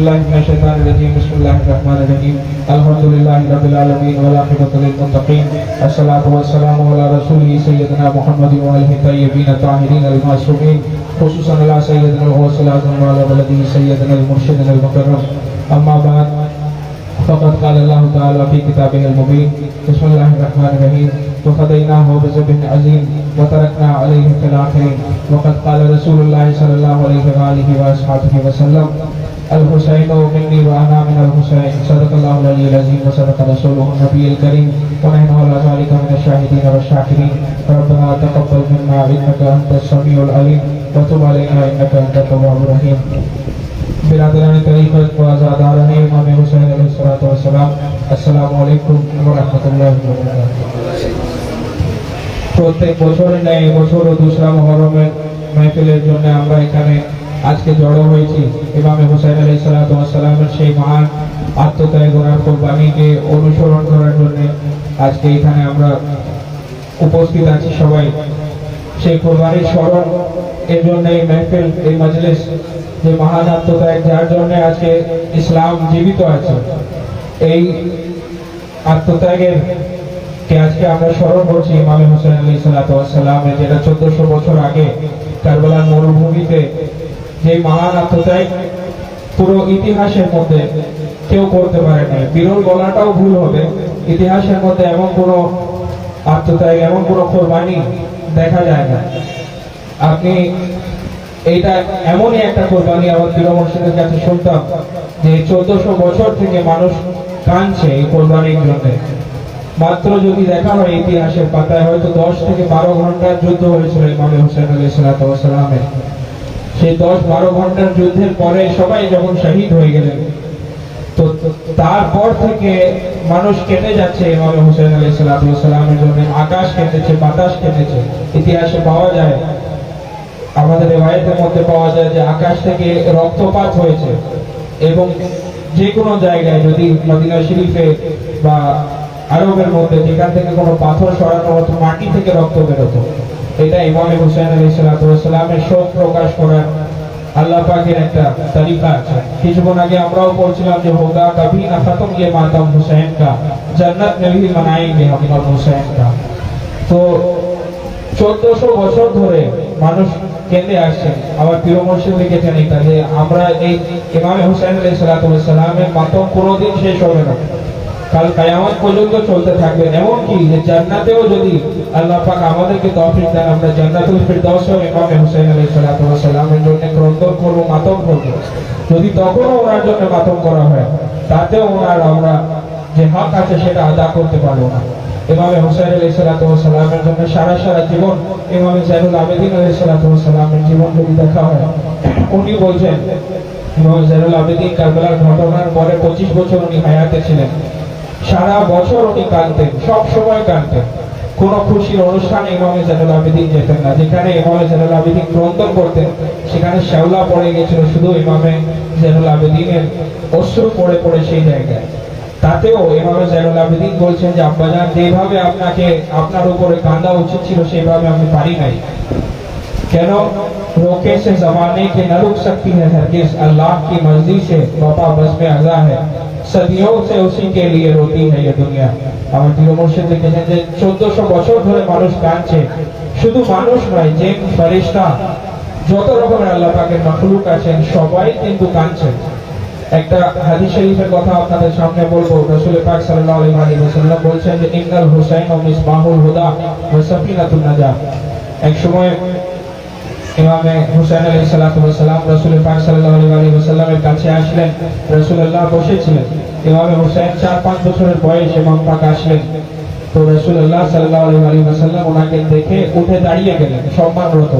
बिल्लाहि मिनश शैतानिर रजीम बिस्मिल्लाहिर रहमानिर रहीम अल्हम्दुलिल्लाहि रब्बिल आलमीन वल आक़िबतु लिल मुत्तक़ीन अस्सलातु वस्सलामु अला रसूलिहि सय्यिदिना मुहम्मदिन व आलिहि तय्यिबीन ताहिरीन अल मासूमीन खुसूसन अला सय्यिदिना गौसल आज़म व अला वलदिहि सय्यिदिना अल मुर्शिदिन अल मुकर्रम अम्मा बाद फ़क़द क़ाल अल्लाहु तआला फ़ी किताबिहिल मुबीन बिस्मिल्लाहिर रहमानिर रहीम वफ़दैनाहु बिज़िब्हिन अज़ीम वतरकना अलैहि फ़िल आख़िरीन वक़द क़ाल रसूलुल्लाहि सल्लल्लाहु अलैहि व आलिहि व अस्हाबिहि वसल्लम अल हुसैन मिन्नी व अना मिनल हुसैन सदक़ल्लाहुल अलियुल अज़ीम व सदक़ रसूलुहुन नबियुल करीम व नहनु अला ज़ालिका मिनश शाहिदीन व शाकिरीन रब्बना तक़ब्बल मिन्ना इन्नका अंतस समीउल अलीम व तुब अलैना इन्नका अंतत तव्वाबुर रहीम। बिरादरान तरीक़त व आज़ादारान इमाम हुसैन अलैहिस्सलातु वस्सलाम, अस्सलामु अलैकुम व रहमतुल्लाहि व बारकातुहू। প্রত্যেক বছরের ন্যায় এবছরও দুসরা মুহররমের মাহফিলের জন্য আমরা এখানে আজকে জড়ো হয়েছি ইমাম হুসাইন আলাইহিসসালাতু ওয়াসসালামের সেই মহান আত্মত্যাগ ও কুরবানিকে অনুসরণ করার জন্য আজকে এখানে আমরা উপস্থিত আছি সবাই। সেই কুরবানির স্মরণ এর জন্য এই মাহফিল, এই মজলিস, যে মহান আত্মত্যাগ যার জন্য আজকে ইসলাম জীবিত আছে, এই আত্মত্যাগের কে আজকে আমরা স্মরণ করছি ইমাম হুসাইন আলাইহিসসালাতু ওয়াসসালামের, যেটা 1400 বছর আগে কারবালার মরুভূমিতে যে মহান আত্মত্যাগ পুরো ইতিহাসের মধ্যে কেউ করতে পারে না। বিরল বলাটাও ভুল হবে, ইতিহাসের মধ্যে এমন কোনো আত্মত্যাগ, এমন কোনো কোরবানি দেখা যায় না। আপনি এইটা এমনই একটা কোরবানি, আমার প্রিয় মুর্শিদের কাছে শুনতাম যে 1400 বছর থেকে মানুষ কাঁদছে এই কোরবানির জন্য। মাত্র যদি দেখা হয় ইতিহাসের পাতায় হয়তো 10 থেকে 12 ঘন্টার যুদ্ধ হয়েছিল ইমাম হুসাইন আলাইহিসসালাতু ওয়াসসালামের। সেই 10-12 ঘন্টার যুদ্ধের পরে সবাই যখন শহীদ হয়ে গেলেন, তো তারপর থেকে মানুষ কেটে যাচ্ছে ইমাম হুসাইন আলাইহিসসালাতু ওয়াসসালামের জন্য। আকাশ কেটেছে, বাতাস কেটেছে। ইতিহাসে পাওয়া যায়, আমাদের রিওয়ায়াতের মধ্যে পাওয়া যায় যে আকাশ থেকে রক্তপাত হয়েছে এবং যে কোনো জায়গায় যদি মদিনা শরীফে বা আরবের মধ্যে যেখান থেকে কোনো পাথর সরানো হতো, মাটি থেকে রক্ত বেরোতো। এটা ইমাম হুসাইন আলাইহিসসালাতু ওয়াসসালামের শোক প্রকাশ করার আল্লাহ পাকের একটা তরিকা আছে। কিছুক্ষণ আগে আমরাও পড়ছিলাম যে হোগা কভি না খতম ইয়ে মাতাম হুসাইন কা, জান্নাত মে ভি মানায়েঙ্গে হাম ইমাম হুসাইন কা। তো 1400 বছর ধরে মানুষ কেঁদে আসছেন। আমার প্রিয় মুর্শিদ লিখেছেন এটা যে আমরা এই ইমাম হুসাইন আলাইহিসসালাতু ওয়াসসালামের মাতম কোনোদিন শেষ হবে না, কাল কিয়ামত পর্যন্ত চলতে থাকবে। এমন কি যে জান্নাতেও যদি আল্লাহ পাক আমাদেরকে তৌফিক দেন, আমরা জান্নাতুল ফিরদাউসেও ইমাম হুসাইন আলাইহিসসালাতু ওয়াসসালামের জন্য ক্রন্দন করব, মাতম করব। যদি তখনও ওনার জন্য মাতম করা হয়, তাতেও আমরা যে হক আছে সেটা আদা করতে পারবো না। ইমাম হুসাইন আলাইহিসসালাতু ওয়াসসালামের জন্য সারা জীবন, ইমাম যায়নুল আবেদিন আলাইহিসসালাতু ওয়াসসালামের জীবন যদি দেখা হয়, উনি বলছেন ইমাম যায়নুল আবেদিন কারবালার ঘটনার পরে 25 বছর উনি হায়াতে ছিলেন। সারা বছর উনি কাঁদতেন, সব সময় কাঁদতেন। কোন খুশির অনুষ্ঠানে ইমাম যায়নুল আবেদিন যেতেন না। যেখানে ইমাম যায়নুল আবেদিন ক্রন্দন করতেন সেখানে শ্যাওলা পড়ে গেছিল শুধু ইমাম যায়নুল আবেদিনের অশ্রু পড়ে পড়ে সেই জায়গায়। তাতেও ইমাম যায়নুল আবেদিন বলছেন যে আব্বাজান, যেভাবে আপনাকে আপনার উপরে কাঁদা উচিত ছিল সেভাবে আমি পারি নাই। কেন? रोके से जमाने के न रुक सकती है हरगिज़, अल्लाह की मर्जी से वफा बस में अज़ा है, सदियों से उसी के लिए रोती है ये दुनिया। আমার প্রিয় মুর্শিদ লিখেছেন যে 1400 বছর ধরে মানুষ কাঁদছে। শুধু মানুষ নয়, যে ফেরেশতা, যত রকমের আল্লাহ পাকের মাখলুক আছেন সবাই কিন্তু কাঁদছেন। একটা হাদিস শরীফের কথা আপনাদের সামনে বলবো। রাসূল পাক সাল্লাল্লাহু আলাইহি ওয়াসাল্লাম বলছেন যে ইন্নাল হুসাইন মিসবাহুল হুদা ওয়া সাফিনাতুন নাজাত। এক সময় ইমাম হুসাইন আলাইহিসসালাতু ওয়াসসালাম রাসূল পাক সাল্লাল্লাহু আলাইহি ওয়াসাল্লামের কাছে আসলেন। রাসূলুল্লাহ বসেছিলেন। ইমাম হুসাইন 4-5 বছরের বয়স, ইমাম পাক আসলেন। তো রাসূলুল্লাহ সাল্লাল্লাহু আলাইহি ওয়াসাল্লাম ওনাকে দেখে উঠে দাঁড়িয়ে গেলেন সম্মানরত।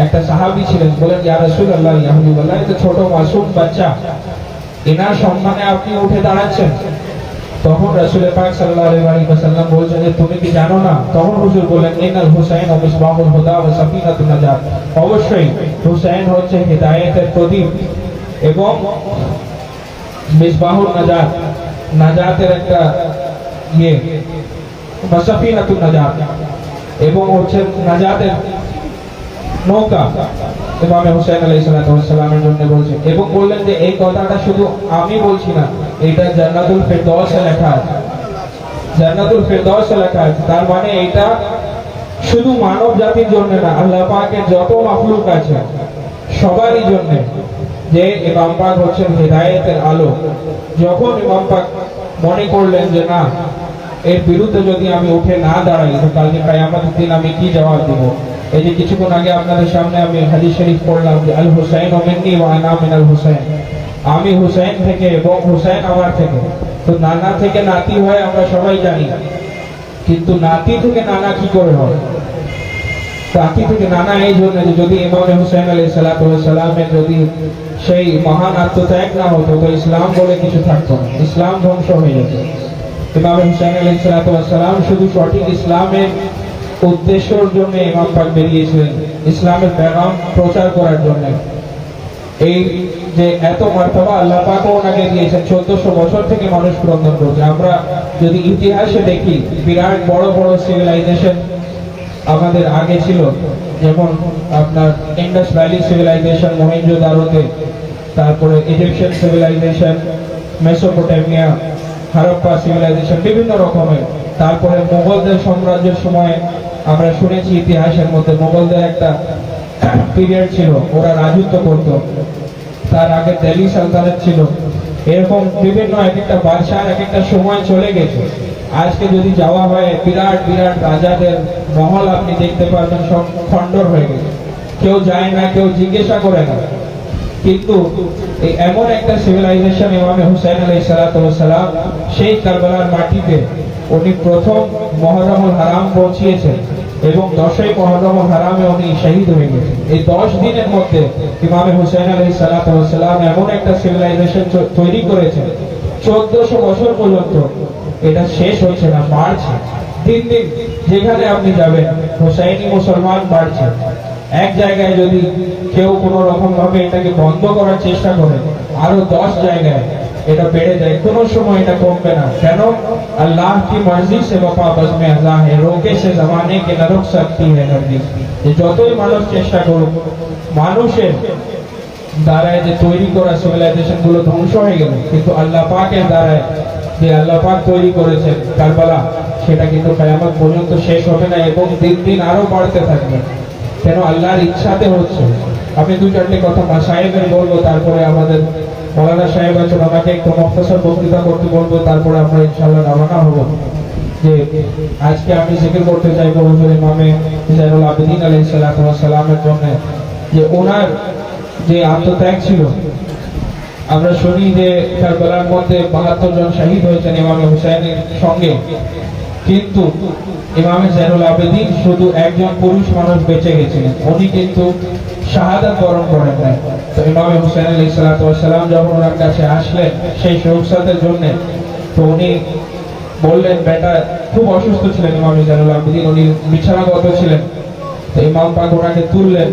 একটা সাহাবী ছিলেন, বলেন ইয়া রাসূলুল্লাহ, ইয়া হাবিবাল্লাহ, এটা ছোট মাসুম বাচ্চা, এনার সম্মানে আপনি উঠে দাঁড়াচ্ছেন। তখন রাসূল পাক সাল্লাল্লাহু আলাইহি ওয়াসাল্লাম বলছেন যে তুমি কি জানো না? তখন হুজুর বলেন ইন্নাল হুসাইন মিসবাহুল হুদা ওয়া সাফিনাতুন নাজাত। অবশ্যই হুসাইন হচ্ছে হিদায়াতের প্রদীপ এবং মিসবাহুল নাজাত, নাজাতের একটা ওয়া সাফিনাতুন নাজাত, এবং হচ্ছে নাজাতের নৌকা। ইমাম হুসাইন আলাইহিস সালামের জন্য বলছেন, এবং বললেন যে এই কথাটা শুধু আমি বলছি না, এটা জান্নাতুল ফিরদাউসে লেখা আছে, জান্নাতুল ফিরদাউসে লেখা আছে। তার মানে এটা শুধু মানব জাতির জন্য না, আল্লাহ পাকের যত মাখলুক আছে সবারই জন্য, যে ইমাম পাক হচ্ছেন হিদায়াতের আলো। যখন ইমাম পাক মনে করলেন যে না, এর বিরুদ্ধে যদি আমি উঠে না দাঁড়াই তো কালকে কিয়ামতের দিন আমি কি জবাব দেব। এই যে কিছুক্ষণ আগে আপনাদের সামনে আমি হাদিস শরীফ পড়লাম যে আল হুসাইন মিন্নি ওয়া আনা মিনাল হুসাইন, আমি হুসাইন থেকে এবং হুসাইন আমার থেকে। তো নানা থেকে নাতি হয় আমরা সবাই জানি, কিন্তু নাতি থেকে নানা কি করে হয়? নাতি থেকে নানা এই জন্য যে যদি ইমাম হুসাইন আলাইহিস সালামের যদি সেই মহান আত্মত্যাগ না হতো তো ইসলাম বলে কিছু থাকতো না, ইসলাম ধ্বংস হয়ে যেত। ইমাম হুসাইন আলাইহিস সালাম শুধু সঠিক ইসলামের উদ্দেশ্যের জন্য ইমাম পাক বেরিয়েছিলেন, ইসলামের পেগাম প্রচার করার জন্য। এই যে এত মার্তবা আল্লাহ পাক ওনাকে দিয়েছেন, 1400 বছর থেকে মানুষ ক্রন্দন করছে। আমরা যদি ইতিহাসে দেখি বিরাট বড় বড় সিভিলাইজেশন আমাদের আগে ছিল, যেমন আপনার ইন্ডাস ভ্যালি সিভিলাইজেশন মহেঞ্জোদারোতে, তারপরে Egyptian civilisation, Mesopotamia, Harappa civilisation, বিভিন্ন রকমের। তারপরে মোগলদের সাম্রাজ্যের সময় আমরা শুনেছি ইতিহাসের মধ্যে মোগলদের একটা পিরিয়ড ছিল, ওরা রাজত্ব করত। তার আগে দিল্লি সালতানাত ছিল। এরকম বিভিন্ন এক একটা বাদশার এক একটা সময় চলে গেছে। আজকে যদি যাওয়া হয় বিরাট বিরাট রাজাদের মহল আপনি দেখতে পারবেন সব খণ্ডর হয়ে গেছে, কেউ যায় না, কেউ জিজ্ঞাসা করে না। কিন্তু এই এমন একটা সিভিলাইজেশন ইমাম হুসাইন আলাইহিস সালাম সেই কারবালার মাটিতে উনি প্রথম মুহররমুল হারাম পৌঁছিয়েছেন এবং 10ই মুহররমুল হারামে উনি শহীদ হয়ে গেছেন। এই 10 দিনের মধ্যে ইমাম হুসাইন আলাইহিস সালাম এমন একটা সিভিলাইজেশন তৈরি করেছেন 1400 বছর পর্যন্ত এটা শেষ হচ্ছে না, বাড়ছে দিন দিন। যেখানে আপনি যাবেন হুসাইনি মুসলমান বাড়ছে। এক জায়গায় যদি কেউ কোনো রকম ভাবে এটাকে বন্ধ করার চেষ্টা করে আরো 10 জায়গায় এটা বেড়ে যায়, কোনো সময় এটা কমবে না। কেন? আল্লাহ কি মর্জি সে ওয়াফা বজমে আল্লাহ হে, রোকে সে জমানে কে না রুক সকতি হে নরগিজ। যতই মানুষ চেষ্টা করুক, মানুষের দ্বারায় যে তৈরি করা সিভিলাইজেশন গুলো ধ্বংস হয়ে গেল, কিন্তু আল্লাহ পাকের দ্বারায় যে আল্লাহ পাক তৈরি করেছেন কারবালা, সেটা কিন্তু কিয়ামত পর্যন্ত শেষ হবে না এবং দিন দিন আরো বাড়তে থাকবে। কেন? আল্লাহর ইচ্ছাতে হচ্ছে। আমি 2-4টি কথা মাশায়েখের বলবো, তারপরে আমাদের মাওলানা সাহেব আছেন, ওনাকে একটু মুখতাসার বক্তৃতা করতে বলবো, তারপরে আমরা ইনশাআল্লাহ রওনা হব। যে আজকে আমি জিকির করতে চাইবো হুজুর ইমামে জাইনুল আবেদিন আলাইহিস সালামের জন্য, যে ওনার যে আত্মত্যাগ ছিল। আমরা শুনি যে কারবালার মধ্যে 72 জন শহীদ হয়েছেন ইমাম হুসাইনের সঙ্গে, কিন্তু ইমাম জাইনুল আবেদিন শুধু একজন পুরুষ মানুষ বেঁচে গেছিলেন, উনি কিন্তু শাহাদাত বরণ করেন নাই। তো ইমাম হুসাইন আলাইহিস সালাম যখন ওনার কাছে আসলেন সেই শোকসাতের জন্য, তো উনি বললেন, বেটা খুব অসুস্থ ছিলেন ইমাম জাইনুল আবেদিন, উনি বিছানাগত ছিলেন। তো ইমাম পাক ওনাকে তুললেন,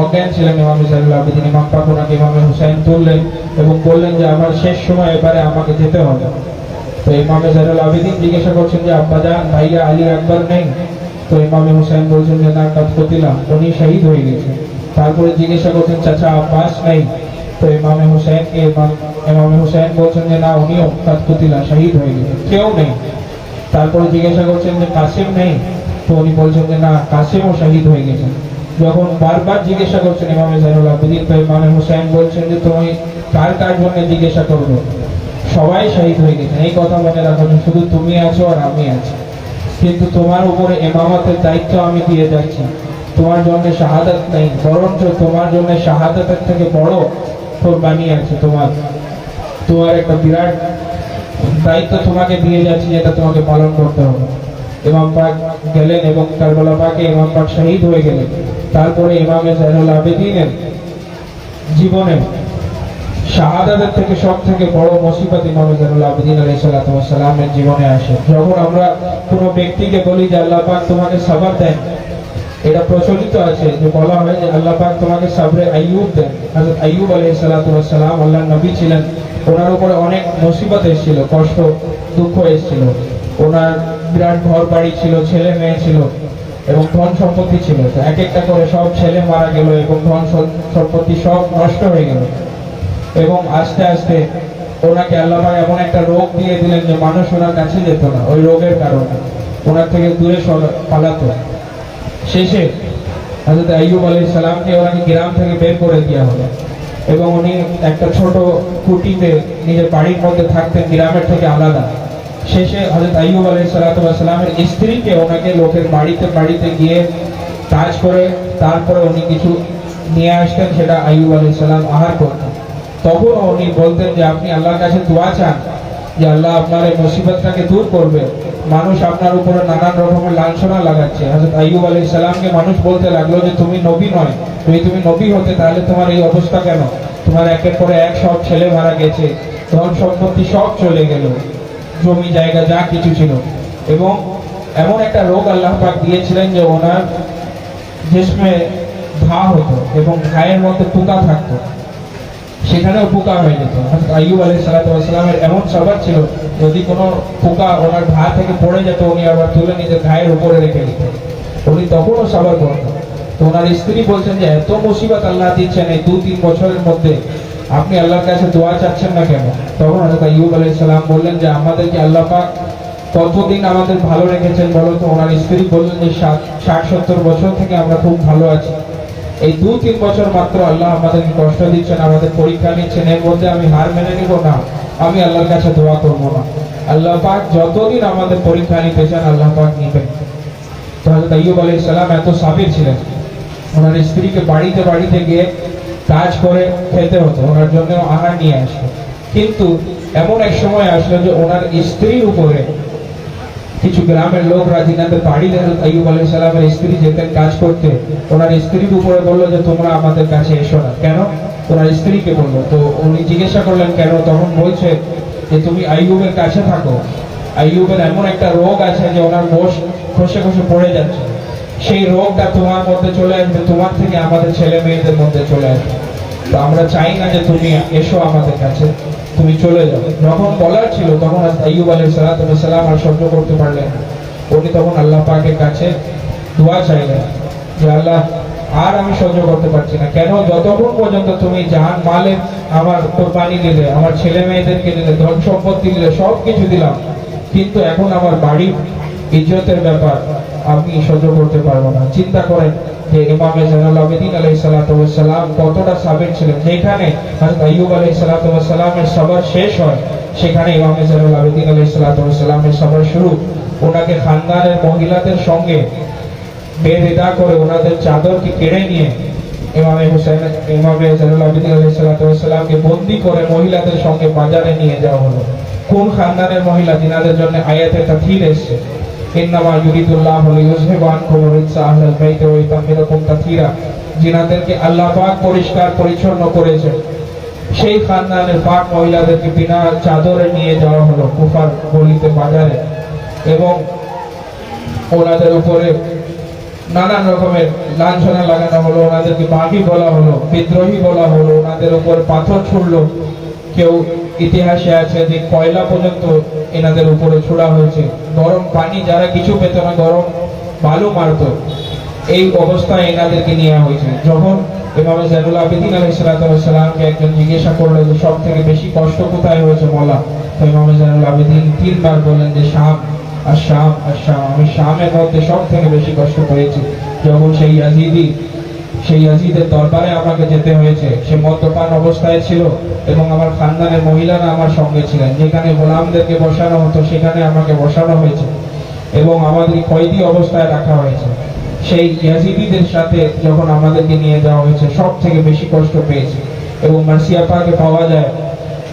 অজ্ঞান ছিলেন ইমাম জাইনুল আবেদিন। ইমাম পাক ওনাকে ইমাম হুসাইন তুললেন এবং বললেন যে আমার শেষ সময় এবারে আমাকে যেতে হবে। তো ইমাম জাইনুল আবেদিন জিজ্ঞাসা করছেন যে আব্বাজান ভাইয়া আলী আকবর নেই? তো ইমাম হুসাইন বলছেন যে না, কাজ করছিলাম, উনি শহীদ হয়ে গেছে। তারপরে জিজ্ঞাসা করছেন চাচা আব্বাস নেই? তো ইমাম হুসাইন বলছেন যে না, উনিও কাজ করছিলাম, শহীদ হয়ে গেছে, কেউ নেই। তারপরে জিজ্ঞাসা করছেন যে কাসিম নেই? তো উনি বলছেন যে না, কাসিমও শহীদ হয়ে গেছে। যখন বারবার জিজ্ঞাসা করছেন ইমাম জাইনুল আবেদিন, তো ইমাম হুসাইন বলছেন যে তুমি কার কার জন্য জিজ্ঞাসা করবো, সবাই শহীদ হয়ে গেছেন। এই কথা মনে রাখো, শুধু তুমি আছো আর আমি আছি, কিন্তু তোমার উপরে ইমামতের দায়িত্ব আমি দিয়ে যাচ্ছি। তোমার জন্য শাহাদাত নেই, বরঞ্চ তোমার জন্য শাহাদাতের থেকে বড় কোরবানি আছে। তোমার একটা বিরাট দায়িত্ব তোমাকে দিয়ে যাচ্ছি, যেটা তোমাকে পালন করতে হবে। ইমাম পাক গেলেন এবং কারবালা পাকে ইমাম পাক শহীদ হয়ে গেলেন। তারপরে ইমাম জাইনুল আবেদিনের জীবনে শাহাদাতের থেকে সব থেকে বড় মুসিবত ইমাম জাইনুল আবেদিন আলাইহিস সালামের জীবনে আসে। যখন আমরা কোনো ব্যক্তিকে বলি যে আল্লাহ পাক তোমাকে সবর দেন, এটা প্রচলিত আছে যে বলা হয় যে আল্লাহ পাক তোমাকে সবরে আইয়ুব দেন। হযরত আইয়ুব আলাইহিস সালাম আল্লাহর নবী ছিলেন, ওনার উপরে অনেক মুসিবত এসেছিল, কষ্ট দুঃখ এসেছিল। ওনার বিরাট ঘর বাড়ি ছিল, ছেলে মেয়ে ছিল, এবং ধন সম্পত্তি ছিল। তো এক একটা করে সব ছেলে মারা গেল এবং ধন সম্পত্তি সব নষ্ট হয়ে গেল। এবং আস্তে আস্তে ওনাকে আল্লাহ পাক এমন একটা রোগ দিয়ে দিলেন যে মানুষ ওনার কাছে যেত না, ওই রোগের কারণে ওনার থেকে দূরে পালাতো। শেষে হযরত আইয়ুব আলাইহিস সালামকে ওনাকে গ্রাম থেকে বের করে দেওয়া হলো এবং উনি একটা ছোট কুটিতে নিজের বাড়ির মধ্যে থাকতেন, গ্রামের থেকে আলাদা। শেষে হযরত আইয়ুব আলাইহিস সালামের স্ত্রীকে ওনাকে লোকের বাড়িতে গিয়ে কাজ করে তারপরে উনি কিছু নিয়ে আসতেন, সেটা আইয়ুব আলাইহিস সালাম আহার করতেন। তখন উনি বলতেন যে আপনি আল্লাহর কাছে দোয়া চান যে আল্লাহ আপনার এই মুসিবতটাকে দূর করবে, মানুষ আপনার উপরে নানান রকমের লাঞ্ছনা লাগাচ্ছে। হযরত আইয়ুব আলাইহিস সালামকে মানুষ বলতে লাগলো যে তুমি নবী নয়, তুমি নবী হতে তাহলে তোমার এই অবস্থা কেন? তোমার একের পরে এক সব ছেলে মারা গেছে, ধন সম্পত্তি সব চলে গেল, জমি জায়গা যা কিছু ছিল। এবং এমন একটা রোগ আল্লাহ পাক দিয়েছিলেন যে ওনার জিসমে ঘা হতো এবং ঘায়ের মধ্যে পোকা থাকতো, সেখানেও পোকা হয়ে যেত। আইয়ুব আলাইহিস সালামের এমন সবার ছিল, যদি কোনো পোকা ওনার ঘা থেকে পড়ে যেত উনি আবার তুলে নিজের ঘায়ের উপরে রেখে দিতেন, উনি তখনও সবার করতেন। তো ওনার স্ত্রী বলছেন যে এত মুসিবত আল্লাহ দিচ্ছেন এই 2-3 বছরের মধ্যে, আপনি আল্লাহর কাছে দোয়া চাচ্ছেন না কেন? তখন হযরত আইয়ুব আলাইহিস সালাম বললেন যে আমাদেরকে আল্লাহ পাক কতদিন আমাদের ভালো রেখেছেন বলো তো? ওনার স্ত্রী বললেন যে 60-70 বছর থেকে আমরা খুব ভালো আছি, এই 2-3 বছর মাত্র আল্লাহ আমাদেরকে কষ্ট দিচ্ছেন, আমাদের পরীক্ষা নিচ্ছেন, এর মধ্যে আমি হার মেনে নিব না, আমি আল্লাহর কাছে দোয়া করব না। আল্লাহ পাক যতদিন আমাদের পরীক্ষা নিতে চান আল্লাহ পাক নিবেন। তো হযরত আইয়ুব আলাইহিস সালাম এত সাবির ছিলেন, ওনার স্ত্রীকে বাড়িতে গিয়ে কাজ করে খেতে হতো, ওনার জন্য আহার নিয়ে আসতো। কিন্তু এমন এক সময় আসলো যে ওনার স্ত্রীর উপরে কিছু গ্রামের লোকরা যিনাদের বাড়িতে আইয়ুব আলাইহিস সালামের স্ত্রী যেতেন কাজ করতে, ওনার স্ত্রীর উপরে বললো যে তোমরা আমাদের কাছে এসো না। কেন? ওনার স্ত্রীকে বললো। তো উনি জিজ্ঞাসা করলেন কেন? তখন বলছে যে তুমি আইয়ুবের কাছে থাকো, আইয়ুবের এমন একটা রোগ আছে যে ওনার মোষ খসে পড়ে যাচ্ছে, সেই রোগটা তোমার মধ্যে চলে আসবে, তোমার থেকে আমাদের ছেলে মেয়েদের মধ্যে চলে আসবে। তো আমরা চাই না যে তুমি এসো আমাদের কাছে, তুমি চলে যাও। যখন বলার ছিল তখন আইয়ুব আলাইহিস সালাম আর সহ্য করতে পারলেন না, উনি তখন আল্লাহ পাকের কাছে দোয়া চাইলেন যে আল্লাহ আর আমি সহ্য করতে পারছি না, কেন? যতক্ষণ পর্যন্ত তুমি জান মালে আমার কোরবানি দিলে, আমার ছেলে মেয়েদেরকে দিলে, ধন সম্পত্তি দিলে, সব কিছু দিলাম, কিন্তু এখন আমার বাড়ির ইজ্জতের ব্যাপার আমি সহ্য করতে পারবো না। চিন্তা করেন যে ইমামে জাইনুল আবেদিন আলাইহিস সালাম কতটা সাবির ছিলেন। যেখানে হযরত আইয়ুব আলাইহিস সালামের সবার শেষ হয়, সেখানে ইমামে জাইনুল আবেদিন আলাইহিস সালামের সবার শুরু। ওনাকে খানদানের মহিলাদের সঙ্গে বেরেদা করে ওনাদের চাদরকে কেড়ে নিয়ে ইমামে জাইনুল আবেদিন আলাইহিস সালামকে বন্দী করে মহিলাদের সঙ্গে বাজারে নিয়ে যাওয়া হলো। কোন খানদানের মহিলা? যিনাদের জন্য আয়াতে তাথীর এসেছে, ইন্নামা ইউরিদুল্লাহু লিইয়ুযহিবা আনকুম রিজসা আহলাল বাইতি ওয়া ইউতাহহিরাকুম তাথীরা, যিনাদেরকে আল্লাহ পাক পরিষ্কার পরিচ্ছন্ন করেছেন, সেই খানদানের পাক মহিলাদেরকে বিনা চাদরে নিয়ে যাওয়া হলো কুফার গলিতে বাজারে, এবং ওনাদের উপরে নানান রকমের লাঞ্ছনা লাগানো হলো, ওনাদেরকে বাঘী বলা হলো, বিদ্রোহী বলা হলো, ওনাদের উপর পাথর ছুড়লো। কেউ ইতিহাসে আছে যে কয়লা পর্যন্ত এনাদের উপরে ছোড়া হয়েছে, গরম পানি যারা কিছু পেত না গরম বালু মারত, এই অবস্থায় এনাদেরকে নেওয়া হয়েছে। যখন ইমাম জাইনুল আবেদিন আলাইহিস সালামকে একজন জিজ্ঞাসা করলো যে সব থেকে বেশি কষ্ট কোথায় হয়েছে বলা, তো ইমাম জাইনুল আবেদিন 3 বার বললেন যে শাম আর শাম আর শাম, আমি শামের মধ্যে সব থেকে বেশি কষ্ট পেয়েছি। যখন সেই ইয়াজিদের দরবারে আমাকে যেতে হয়েছে, সে মদ্যপান অবস্থায় ছিল এবং আমার খানদানের মহিলারা আমার সঙ্গে ছিলেন, যেখানে গোলামদেরকে বসানো হতো সেখানে আমাকে বসানো হয়েছে এবং আমাদের কয়েদি অবস্থায় রাখা হয়েছে। সেই ইয়াজিদিদের সাথে যখন আমাদেরকে নিয়ে যাওয়া হয়েছে সব থেকে বেশি কষ্ট পেয়েছি। এবং মার্সিয়া পাকে পাওয়া যায়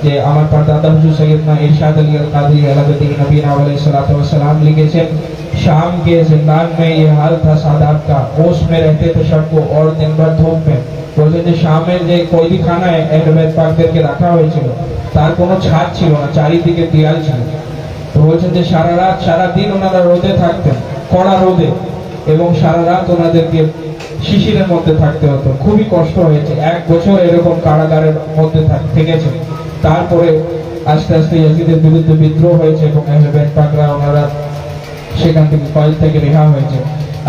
যে আমার দাদা হুজুর সৈয়দনা ইরশাদ আলী আল কাদরি আলাউদ্দিন নবী আলাইহিস সালাম लिखेছেন, शाम के जिंदान में ये हाल था सादात का, ओस में रहते थे शब को और दिन भर धूप में। বলছেন যে শামের যে কয়েদিখানায় আহলে পাকদেরকে রাখা হয়েছিল তার কোনো ছাদ ছিল না, চারিদিকে দেয়াল ছিল। তো বলছেন যে সারা রাত সারা দিন ওনারা রোদে থাকতেন, কড়া রোদে, এবং সারা রাত ওনাদেরকে শিশিরের মধ্যে থাকতে হতো। খুবই কষ্ট হয়েছে, 1 বছর এরকম কারাগারের মধ্যে থেকেছে। তারপরে আস্তে আস্তে ইয়াজিদের বিরুদ্ধে বিদ্রোহ হয়েছে এবং আহলে বাইত পাকরা ওনারা সেখান থেকে কয়েদ থেকে রেহা হয়েছে।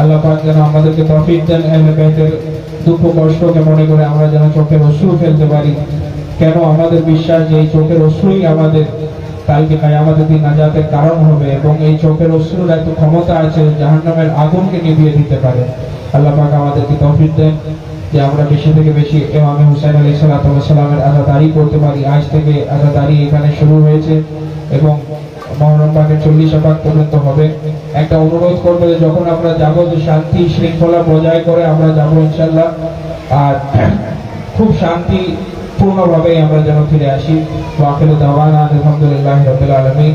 আল্লাহ পাক যেন আমাদেরকে তৌফিক দেন আহলে বাইতের দুঃখ কষ্টকে মনে করে আমরা যেন চোখের অশ্রু ফেলতে পারি। কেন আমাদের বিশ্বাস যে এই চোখের অশ্রুই আমাদের কালকে কিয়ামতের দিন নাজাতের কারণ হবে, এবং এই চোখের অশ্রুর এত ক্ষমতা আছে জাহান্নামের আগুনকে নিভিয়ে দিতে পারে। আল্লাহ পাক আমাদেরকে তৌফিক দেন যে আমরা বেশি থেকে বেশি ইমাম হুসাইন আলাইহিস সালামের আযাদারি করতে পারি। আজ থেকে আযাদারি এখানে শুরু হয়েছে এবং মহরম পাকের 40 পাক পর্যন্ত হবে। একটা অনুরোধ করবো যে যখন আমরা যাবো যে শান্তি শৃঙ্খলা বজায় করে আমরা যাবো ইনশাআল্লাহ, আর খুব শান্তিপূর্ণভাবে আমরা যেন ফিরে আসি। ওয়া আখিরু দাওয়ানা আলহামদুলিল্লাহি রাব্বিল আলামিন।